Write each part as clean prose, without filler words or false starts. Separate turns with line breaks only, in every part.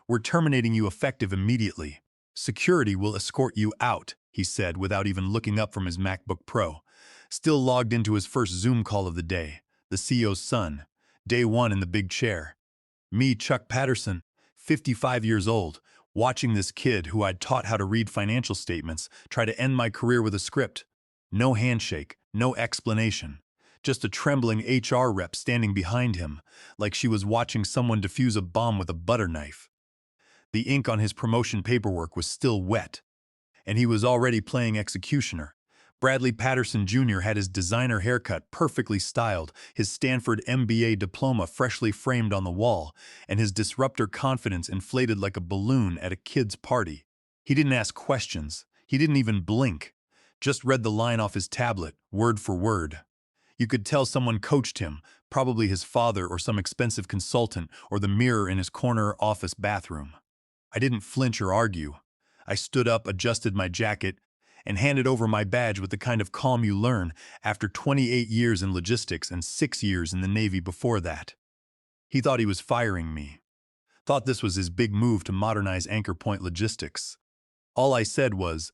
"We're terminating you effective immediately. Security will escort you out," he said without even looking up from his MacBook Pro. Still logged into his first Zoom call of the day, the CEO's son, day one in the big chair. Me, Chuck Patterson, 55 years old, watching this kid who I'd taught how to read financial statements try to end my career with a script. No handshake, no explanation. Just a trembling HR rep standing behind him, like she was watching someone defuse a bomb with a butter knife. The ink on his promotion paperwork was still wet, and he was already playing executioner. Bradley Patterson Jr. had his designer haircut perfectly styled, his Stanford MBA diploma freshly framed on the wall, and his disruptor confidence inflated like a balloon at a kid's party. He didn't ask questions. He didn't even blink. Just read the line off his tablet, word for word. You could tell someone coached him, probably his father or some expensive consultant or the mirror in his corner office bathroom. I didn't flinch or argue. I stood up, adjusted my jacket, and handed over my badge with the kind of calm you learn after 28 years in logistics and 6 years in the Navy before that. He thought he was firing me. Thought this was his big move to modernize Anchor Point Logistics. All I said was,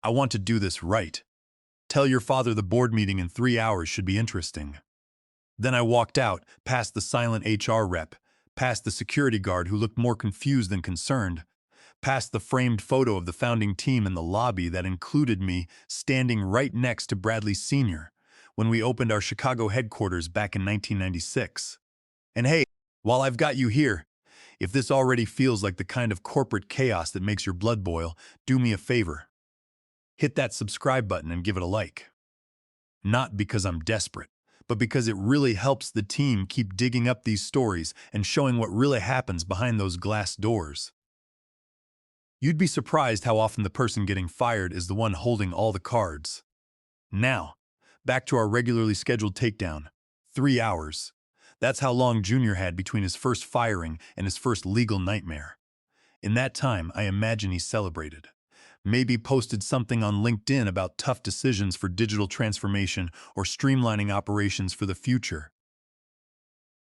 "I want to do this right. Tell your father the board meeting in 3 hours should be interesting." Then I walked out, past the silent HR rep, past the security guard who looked more confused than concerned, past the framed photo of the founding team in the lobby that included me standing right next to Bradley Sr. when we opened our Chicago headquarters back in 1996. And hey, while I've got you here, if this already feels like the kind of corporate chaos that makes your blood boil, do me a favor. Hit that subscribe button and give it a like. Not because I'm desperate, but because it really helps the team keep digging up these stories and showing what really happens behind those glass doors. You'd be surprised how often the person getting fired is the one holding all the cards. Now, back to our regularly scheduled takedown. 3 hours. That's how long Junior had between his first firing and his first legal nightmare. In that time, I imagine he celebrated. Maybe posted something on LinkedIn about tough decisions for digital transformation or streamlining operations for the future.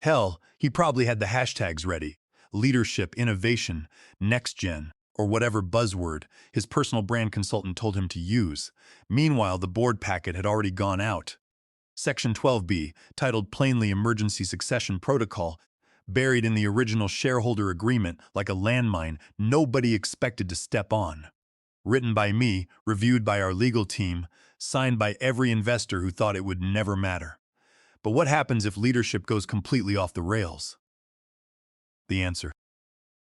Hell, he probably had the hashtags ready. Leadership, innovation, next gen, or whatever buzzword his personal brand consultant told him to use. Meanwhile, the board packet had already gone out. Section 12B, titled plainly Emergency Succession Protocol, buried in the original shareholder agreement like a landmine nobody expected to step on. Written by me, reviewed by our legal team, signed by every investor who thought it would never matter. But what happens if leadership goes completely off the rails? The answer: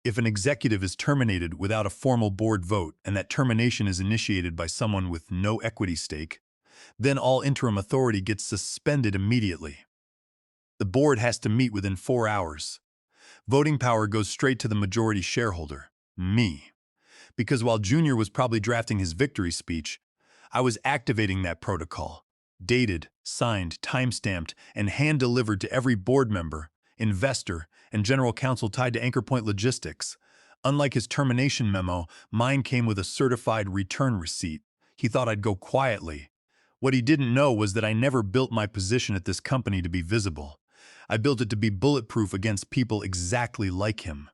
if an executive is terminated without a formal board vote and that termination is initiated by someone with no equity stake, then all interim authority gets suspended immediately. The board has to meet within 4 hours. Voting power goes straight to the majority shareholder, me. Because while Junior was probably drafting his victory speech, I was activating that protocol, dated, signed, time-stamped, and hand-delivered to every board member, investor, and general counsel tied to Anchor Point Logistics. Unlike his termination memo, mine came with a certified return receipt. He thought I'd go quietly. What he didn't know was that I never built my position at this company to be visible. I built it to be bulletproof against people exactly like him.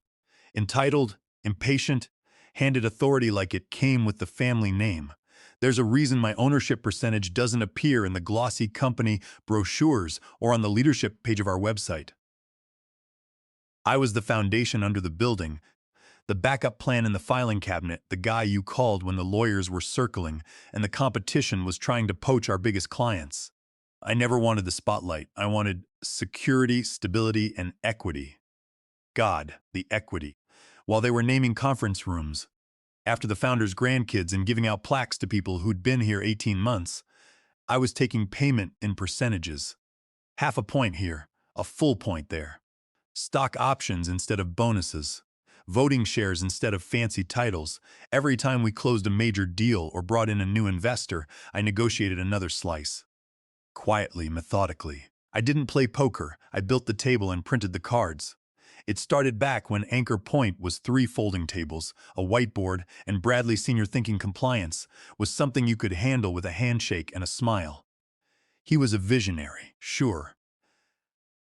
Entitled, impatient, handed authority like it came with the family name. There's a reason my ownership percentage doesn't appear in the glossy company brochures or on the leadership page of our website. I was the foundation under the building, the backup plan in the filing cabinet, the guy you called when the lawyers were circling and the competition was trying to poach our biggest clients. I never wanted the spotlight. I wanted security, stability, and equity. God, the equity. While they were naming conference rooms, after the founders' grandkids and giving out plaques to people who'd been here 18 months, I was taking payment in percentages. Half a point here, a full point there. Stock options instead of bonuses. Voting shares instead of fancy titles. Every time we closed a major deal or brought in a new investor, I negotiated another slice. Quietly, methodically. I didn't play poker. I built the table and printed the cards. It started back when Anchor Point was 3 folding tables, a whiteboard, and Bradley Sr. thinking compliance was something you could handle with a handshake and a smile. He was a visionary, sure.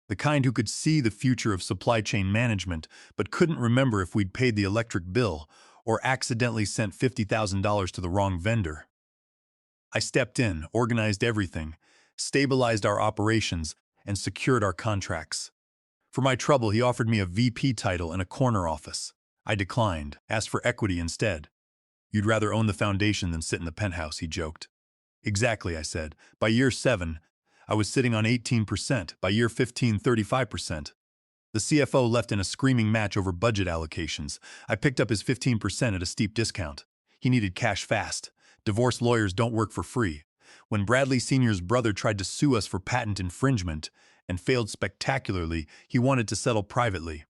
The kind who could see the future of supply chain management but couldn't remember if we'd paid the electric bill or accidentally sent $50,000 to the wrong vendor. I stepped in, organized everything, stabilized our operations, and secured our contracts. For my trouble, he offered me a VP title and a corner office. I declined, asked for equity instead. "You'd rather own the foundation than sit in the penthouse," he joked. "Exactly," I said. By year 7, I was sitting on 18%. By year 15, 35%. The CFO left in a screaming match over budget allocations. I picked up his 15% at a steep discount. He needed cash fast. Divorce lawyers don't work for free. When Bradley Sr.'s brother tried to sue us for patent infringement and failed spectacularly, he wanted to settle privately.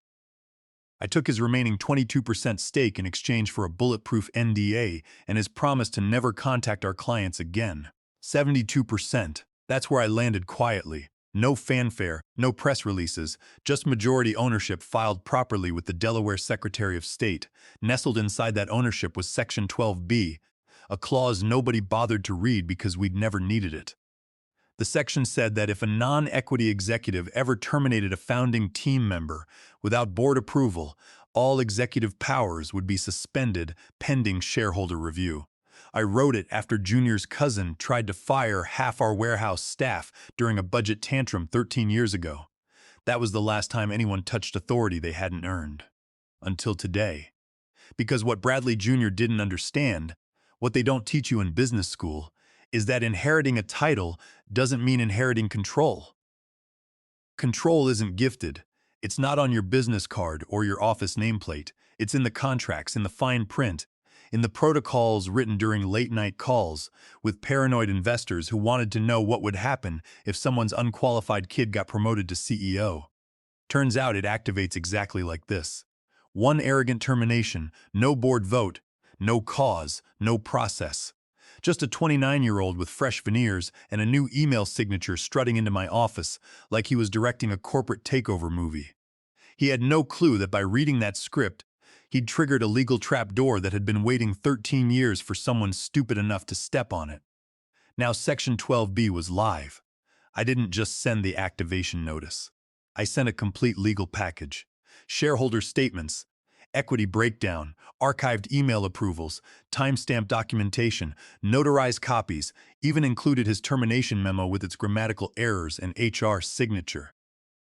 I took his remaining 22% stake in exchange for a bulletproof NDA and his promise to never contact our clients again. 72%. That's where I landed quietly. No fanfare, no press releases, just majority ownership filed properly with the Delaware Secretary of State. Nestled inside that ownership was Section 12B, a clause nobody bothered to read because we'd never needed it. The section said that if a non-equity executive ever terminated a founding team member without board approval, all executive powers would be suspended pending shareholder review. I wrote it after Junior's cousin tried to fire half our warehouse staff during a budget tantrum 13 years ago. That was the last time anyone touched authority they hadn't earned. Until today. Because what Bradley Jr. didn't understand, what they don't teach you in business school, is that inheriting a title doesn't mean inheriting control. Control isn't gifted. It's not on your business card or your office nameplate. It's in the contracts, in the fine print, in the protocols written during late-night calls with paranoid investors who wanted to know what would happen if someone's unqualified kid got promoted to CEO. Turns out it activates exactly like this. One arrogant termination, no board vote, no cause, no process. Just a 29-year-old with fresh veneers and a new email signature strutting into my office like he was directing a corporate takeover movie. He had no clue that by reading that script, he'd triggered a legal trapdoor that had been waiting 13 years for someone stupid enough to step on it. Now Section 12B was live. I didn't just send the activation notice. I sent a complete legal package. Shareholder statements, equity breakdown, archived email approvals, timestamp documentation, notarized copies, even included his termination memo with its grammatical errors and HR signature.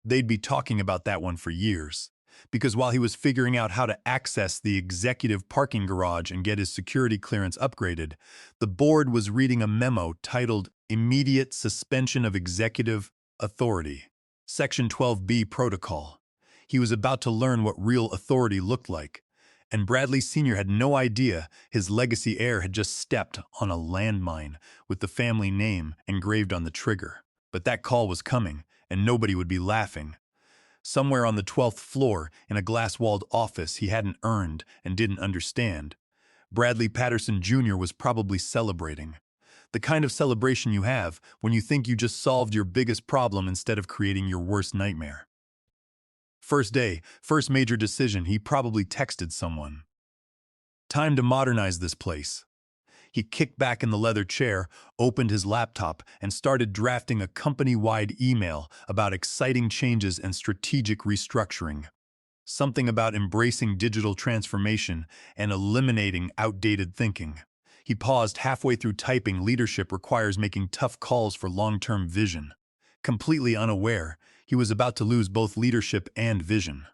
They'd be talking about that one for years. Because while he was figuring out how to access the executive parking garage and get his security clearance upgraded, the board was reading a memo titled Immediate Suspension of Executive Authority, Section 12B Protocol. He was about to learn what real authority looked like, and Bradley Sr. had no idea his legacy heir had just stepped on a landmine with the family name engraved on the trigger. But that call was coming, and nobody would be laughing. Somewhere on the 12th floor, in a glass-walled office he hadn't earned and didn't understand, Bradley Patterson Jr. was probably celebrating. The kind of celebration you have when you think you just solved your biggest problem instead of creating your worst nightmare. First day, first major decision, he probably texted someone. Time to modernize this place. He kicked back in the leather chair, opened his laptop, and started drafting a company-wide email about exciting changes and strategic restructuring. Something about embracing digital transformation and eliminating outdated thinking. He paused halfway through typing. Leadership requires making tough calls for long-term vision. Completely unaware, he was about to lose both leadership and vision.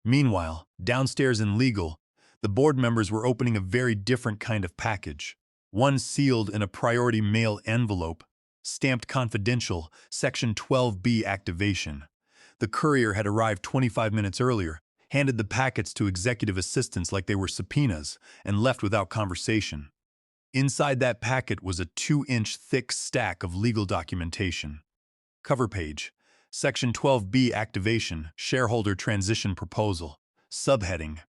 Meanwhile, downstairs in legal, the board members were opening a very different kind of package. One sealed in a priority mail envelope, stamped confidential, Section 12B activation. The courier had arrived 25 minutes earlier, handed the packets to executive assistants like they were subpoenas, and left without conversation. Inside that packet was a 2-inch thick stack of legal documentation. Cover page, Section 12B activation, shareholder transition proposal. Subheading,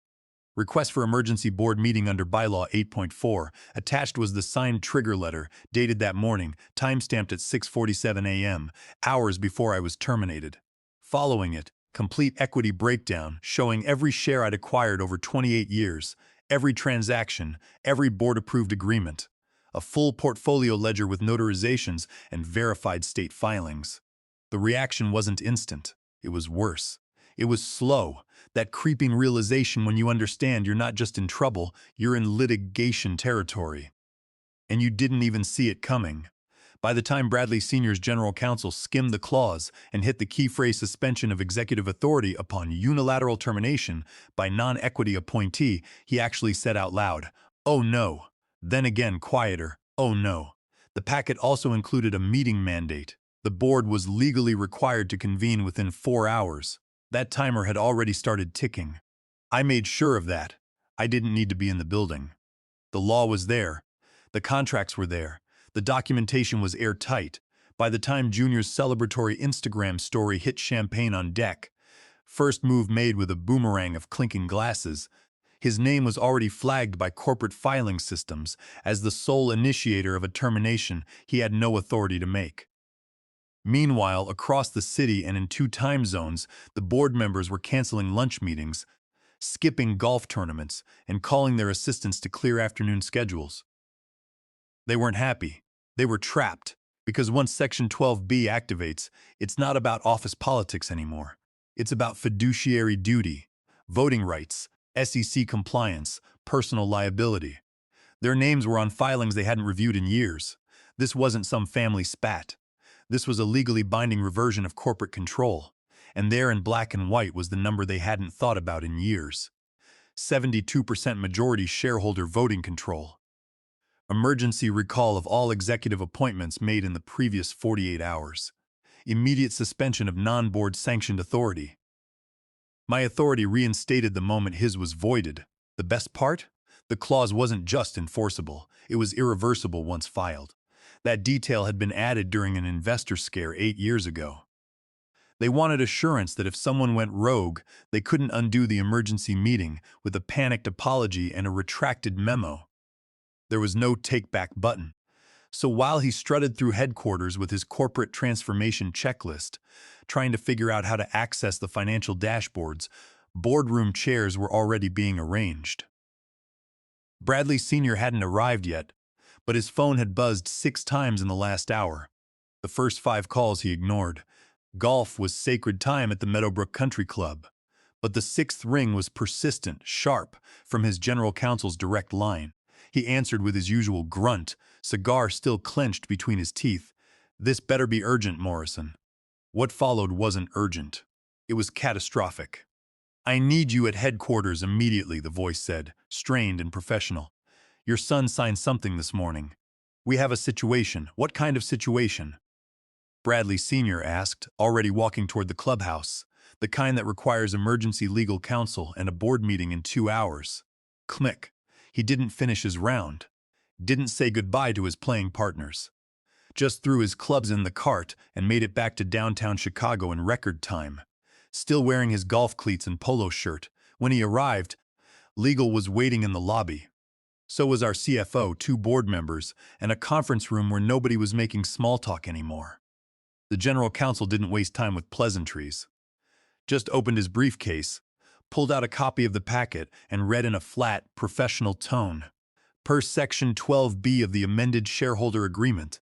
Request for emergency board meeting under Bylaw 8.4. Attached was the signed trigger letter, dated that morning, timestamped at 6:47 a.m., hours before I was terminated. Following it, complete equity breakdown showing every share I'd acquired over 28 years, every transaction, every board-approved agreement. A full portfolio ledger with notarizations and verified state filings. The reaction wasn't instant. It was worse. It was slow, that creeping realization when you understand you're not just in trouble, you're in litigation territory. And you didn't even see it coming. By the time Bradley Sr.'s general counsel skimmed the clause and hit the key phrase suspension of executive authority upon unilateral termination by non-equity appointee, he actually said out loud, "Oh no." Then again, quieter, "Oh no." The packet also included a meeting mandate. The board was legally required to convene within 4 hours. That timer had already started ticking. I made sure of that. I didn't need to be in the building. The law was there. The contracts were there. The documentation was airtight. By the time Junior's celebratory Instagram story hit champagne on deck, first move made with a boomerang of clinking glasses, his name was already flagged by corporate filing systems as the sole initiator of a termination he had no authority to make. Meanwhile, across the city and in 2 time zones, the board members were canceling lunch meetings, skipping golf tournaments, and calling their assistants to clear afternoon schedules. They weren't happy. They were trapped, because once Section 12B activates, it's not about office politics anymore. It's about fiduciary duty, voting rights, SEC compliance, personal liability. Their names were on filings they hadn't reviewed in years. This wasn't some family spat. This was a legally binding reversion of corporate control, and there in black and white was the number they hadn't thought about in years. 72% majority shareholder voting control. Emergency recall of all executive appointments made in the previous 48 hours. Immediate suspension of non-board sanctioned authority. My authority reinstated the moment his was voided. The best part? The clause wasn't just enforceable, it was irreversible once filed. That detail had been added during an investor scare 8 years ago. They wanted assurance that if someone went rogue, they couldn't undo the emergency meeting with a panicked apology and a retracted memo. There was no take-back button. So while he strutted through headquarters with his corporate transformation checklist, trying to figure out how to access the financial dashboards, boardroom chairs were already being arranged. Bradley Sr. hadn't arrived yet, but his phone had buzzed 6 times in the last hour. The first 5 calls he ignored. Golf was sacred time at the Meadowbrook Country Club. But the 6th ring was persistent, sharp, from his general counsel's direct line. He answered with his usual grunt, cigar still clenched between his teeth. "This better be urgent, Morrison." What followed wasn't urgent. It was catastrophic. "I need you at headquarters immediately," the voice said, strained and professional. "Your son signed something this morning. We have a situation." "What kind of situation?" Bradley Sr. asked, already walking toward the clubhouse. "The kind that requires emergency legal counsel and a board meeting in 2 hours. Click. He didn't finish his round. Didn't say goodbye to his playing partners. Just threw his clubs in the cart and made it back to downtown Chicago in record time. Still wearing his golf cleats and polo shirt. When he arrived, legal was waiting in the lobby. So was our CFO, 2 board members, and a conference room where nobody was making small talk anymore. The general counsel didn't waste time with pleasantries. Just opened his briefcase, pulled out a copy of the packet, and read in a flat, professional tone. Per Section 12B of the amended shareholder agreement,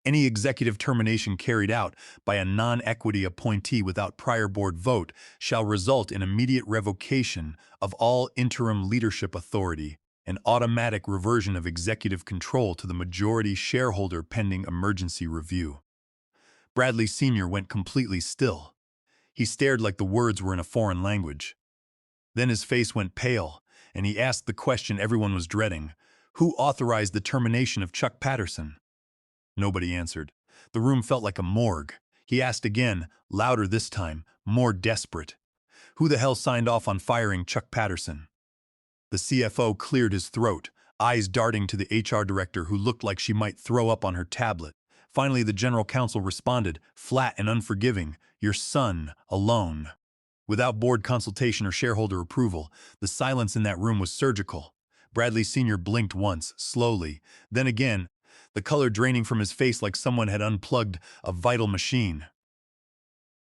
any executive termination carried out by a non-equity appointee without prior board vote shall result in immediate revocation of all interim leadership authority and automatic reversion of executive control to the majority shareholder pending emergency review. Bradley Sr. went completely still. He stared like the words were in a foreign language. Then his face went pale, and he asked the question everyone was dreading. Who authorized the termination of Chuck Patterson? Nobody answered. The room felt like a morgue. He asked again, louder this time, more desperate. Who the hell signed off on firing Chuck Patterson? The CFO cleared his throat, eyes darting to the HR director who looked like she might throw up on her tablet. Finally, the general counsel responded, flat and unforgiving, "Your son, alone." Without board consultation or shareholder approval, the silence in that room was surgical. Bradley Sr. blinked once, slowly, then again, the color draining from his face like someone had unplugged a vital machine.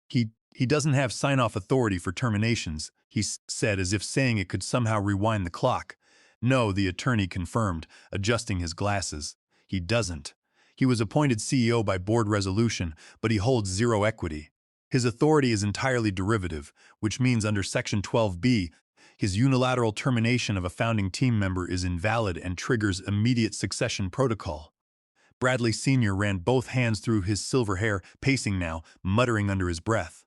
He doesn't have sign-off authority for terminations," he said as if saying it could somehow rewind the clock. "No," the attorney confirmed, adjusting his glasses. "He doesn't. He was appointed CEO by board resolution, but he holds 0 equity. His authority is entirely derivative, which means under Section 12B, his unilateral termination of a founding team member is invalid and triggers immediate succession protocol. Bradley Sr. ran both hands through his silver hair, pacing now, muttering under his breath.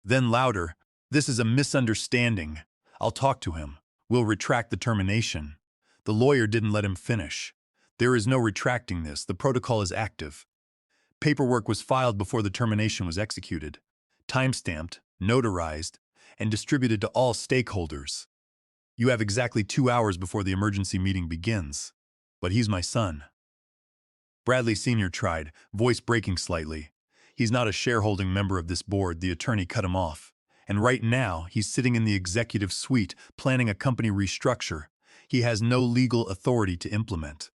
Then louder, "This is a misunderstanding. I'll talk to him. We'll retract the termination." The lawyer didn't let him finish. "There is no retracting this. The protocol is active." Paperwork was filed before the termination was executed, time-stamped, notarized, and distributed to all stakeholders. "You have exactly 2 hours before the emergency meeting begins." "But he's my son." Bradley Sr. tried, voice breaking slightly. "He's not a shareholding member of this board," the attorney cut him off. "And right now, he's sitting in the executive suite planning a company restructure. He has no legal authority to implement."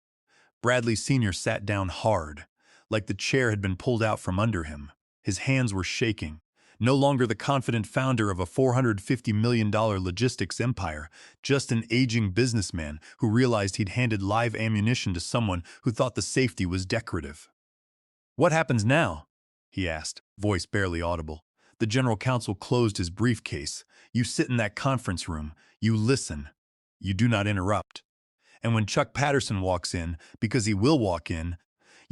Bradley Sr. sat down hard, like the chair had been pulled out from under him. His hands were shaking. No longer the confident founder of a $450 million logistics empire, just an aging businessman who realized he'd handed live ammunition to someone who thought the safety was decorative. "What happens now?" he asked, voice barely audible. The general counsel closed his briefcase. "You sit in that conference room. You listen. You do not interrupt. And when Chuck Patterson walks in, because he will walk in,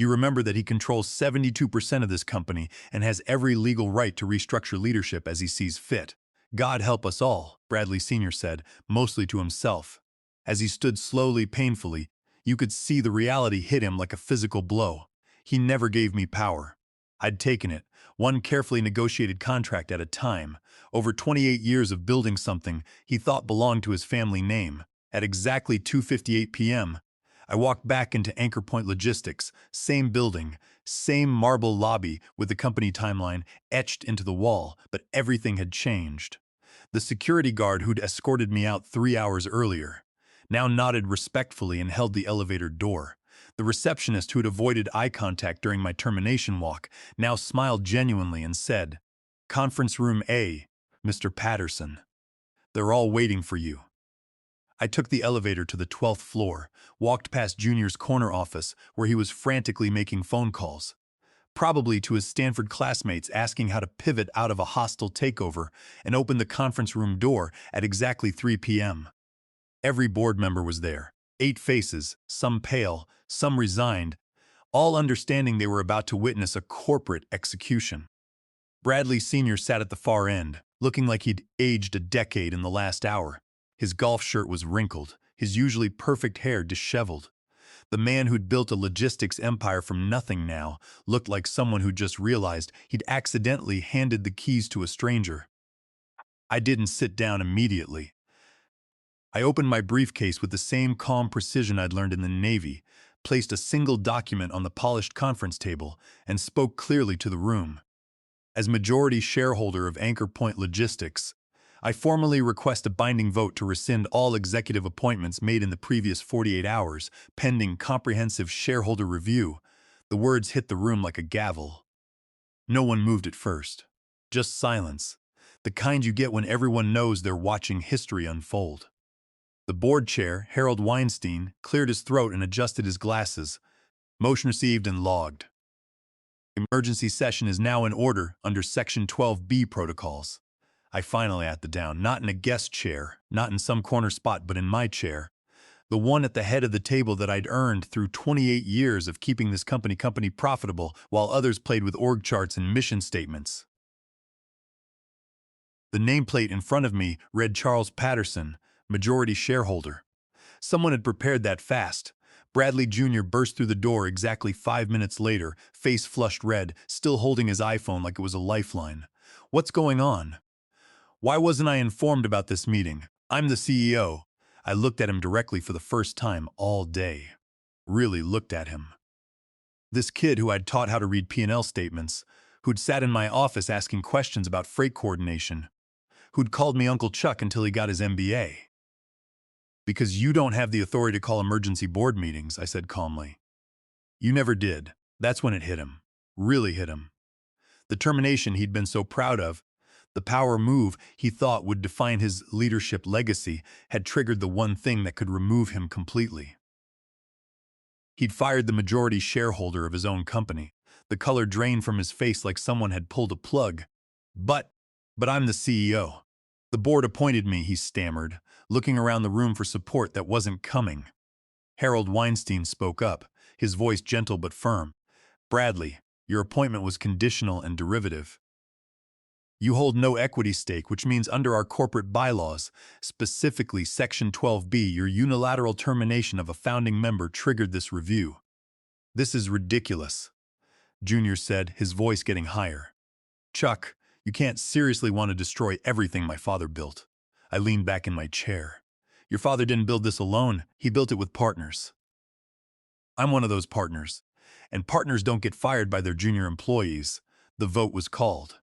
you remember that he controls 72% of this company and has every legal right to restructure leadership as he sees fit. God help us all," Bradley Sr. said, mostly to himself. As he stood slowly, painfully, you could see the reality hit him like a physical blow. "He never gave me power. I'd taken it, one carefully negotiated contract at a time. Over 28 years of building something he thought belonged to his family name. At exactly 2:58 p.m., I walked back into Anchor Point Logistics, same building, same marble lobby with the company timeline etched into the wall, but everything had changed. The security guard who'd escorted me out 3 hours earlier now nodded respectfully and held the elevator door. The receptionist who'd avoided eye contact during my termination walk now smiled genuinely and said, "Conference room A, Mr. Patterson. They're all waiting for you." I took the elevator to the 12th floor, walked past Junior's corner office where he was frantically making phone calls, probably to his Stanford classmates asking how to pivot out of a hostile takeover, and opened the conference room door at exactly 3 p.m. Every board member was there, 8 faces, some pale, some resigned, all understanding they were about to witness a corporate execution. Bradley Sr. sat at the far end, looking like he'd aged a decade in the last hour. His golf shirt was wrinkled, his usually perfect hair disheveled. The man who'd built a logistics empire from nothing now looked like someone who just realized he'd accidentally handed the keys to a stranger. I didn't sit down immediately. I opened my briefcase with the same calm precision I'd learned in the Navy, placed a single document on the polished conference table, and spoke clearly to the room. "As majority shareholder of Anchor Point Logistics, I formally request a binding vote to rescind all executive appointments made in the previous 48 hours, pending comprehensive shareholder review." The words hit the room like a gavel. No one moved at first. Just silence, the kind you get when everyone knows they're watching history unfold. The board chair, Harold Weinstein, cleared his throat and adjusted his glasses. "Motion received and logged. Emergency session is now in order under Section 12B protocols." I finally sat down, not in a guest chair, not in some corner spot, but in my chair. The one at the head of the table that I'd earned through 28 years of keeping this company profitable while others played with org charts and mission statements. The nameplate in front of me read Charles Patterson, majority shareholder. Someone had prepared that fast. Bradley Jr. burst through the door exactly 5 minutes later, face flushed red, still holding his iPhone like it was a lifeline. "What's going on? Why wasn't I informed about this meeting? I'm the CEO." I looked at him directly for the first time all day. Really looked at him. This kid who I'd taught how to read P&L statements, who'd sat in my office asking questions about freight coordination, who'd called me Uncle Chuck until he got his MBA. "Because you don't have the authority to call emergency board meetings," I said calmly. "You never did." That's when it hit him. Really hit him. The termination he'd been so proud of, the power move he thought would define his leadership legacy, had triggered the one thing that could remove him completely. He'd fired the majority shareholder of his own company. The color drained from his face like someone had pulled a plug. But, but I'm the CEO. The board appointed me, he stammered, looking around the room for support that wasn't coming. Harold Weinstein spoke up, his voice gentle but firm. Bradley, your appointment was conditional and derivative. You hold no equity stake, which means under our corporate bylaws, specifically Section 12B, your unilateral termination of a founding member triggered this review. This is ridiculous, Junior said, his voice getting higher. Chuck, you can't seriously want to destroy everything my father built. I leaned back in my chair. Your father didn't build this alone, he built it with partners. I'm one of those partners. And partners don't get fired by their junior employees. The vote was called.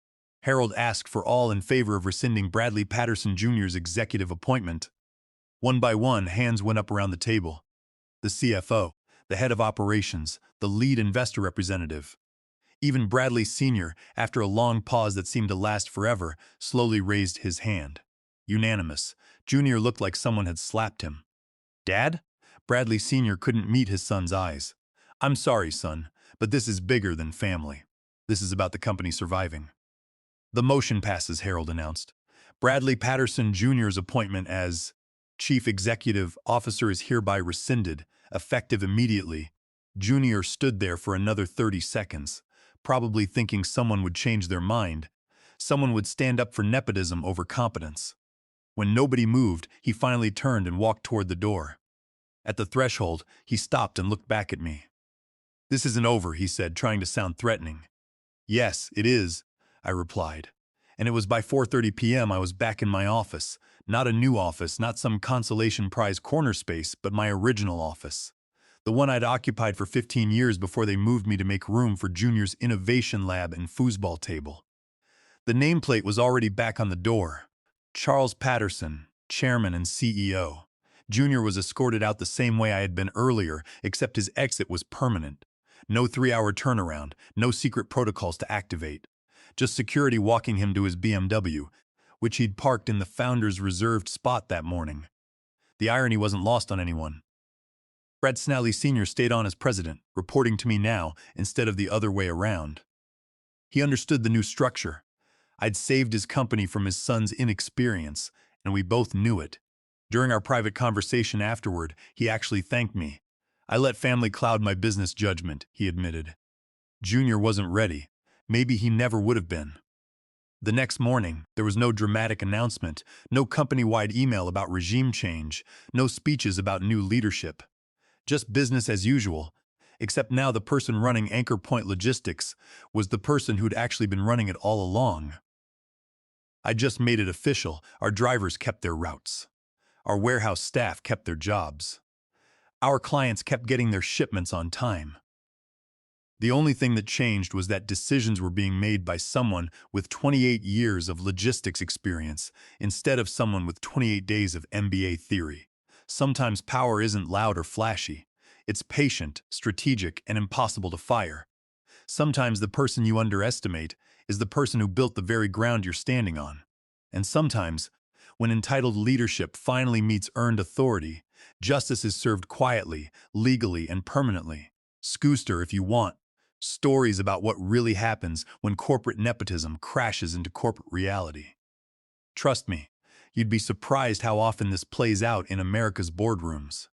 Harold asked for all in favor of rescinding Bradley Patterson Jr.'s executive appointment. One by one, hands went up around the table. The CFO, the head of operations, the lead investor representative. Even Bradley Sr., after a long pause that seemed to last forever, slowly raised his hand. Unanimous. Junior looked like someone had slapped him. Dad? Bradley Sr. couldn't meet his son's eyes. I'm sorry, son, but this is bigger than family. This is about the company surviving. The motion passes, Harold announced. Bradley Patterson Jr.'s appointment as Chief Executive Officer is hereby rescinded, effective immediately. Junior stood there for another 30 seconds, probably thinking someone would change their mind. Someone would stand up for nepotism over competence. When nobody moved, he finally turned and walked toward the door. At the threshold, he stopped and looked back at me. This isn't over, he said, trying to sound threatening. Yes, it is, I replied. And it was by 4:30 p.m. I was back in my office. Not a new office, not some consolation prize corner space, but my original office. The one I'd occupied for 15 years before they moved me to make room for Junior's innovation lab and foosball table. The nameplate was already back on the door. Charles Patterson, Chairman and CEO. Junior was escorted out the same way I had been earlier, except his exit was permanent. No 3-hour turnaround, no secret protocols to activate. Just security walking him to his BMW, which he'd parked in the founder's reserved spot that morning. The irony wasn't lost on anyone. Brad Snally Sr. stayed on as president, reporting to me now instead of the other way around. He understood the new structure. I'd saved his company from his son's inexperience, and we both knew it. During our private conversation afterward, he actually thanked me. I let family cloud my business judgment, he admitted. Junior wasn't ready. Maybe he never would have been. The next morning, there was no dramatic announcement, no company-wide email about regime change, no speeches about new leadership. Just business as usual, except now the person running Anchor Point Logistics was the person who'd actually been running it all along. I just made it official. Our drivers kept their routes. Our warehouse staff kept their jobs. Our clients kept getting their shipments on time. The only thing that changed was that decisions were being made by someone with 28 years of logistics experience instead of someone with 28 days of MBA theory. Sometimes power isn't loud or flashy. It's patient, strategic, and impossible to fire. Sometimes the person you underestimate is the person who built the very ground you're standing on. And sometimes, when entitled leadership finally meets earned authority, justice is served quietly, legally, and permanently. Scooster if you want. Stories about what really happens when corporate nepotism crashes into corporate reality. Trust me, you'd be surprised how often this plays out in America's boardrooms.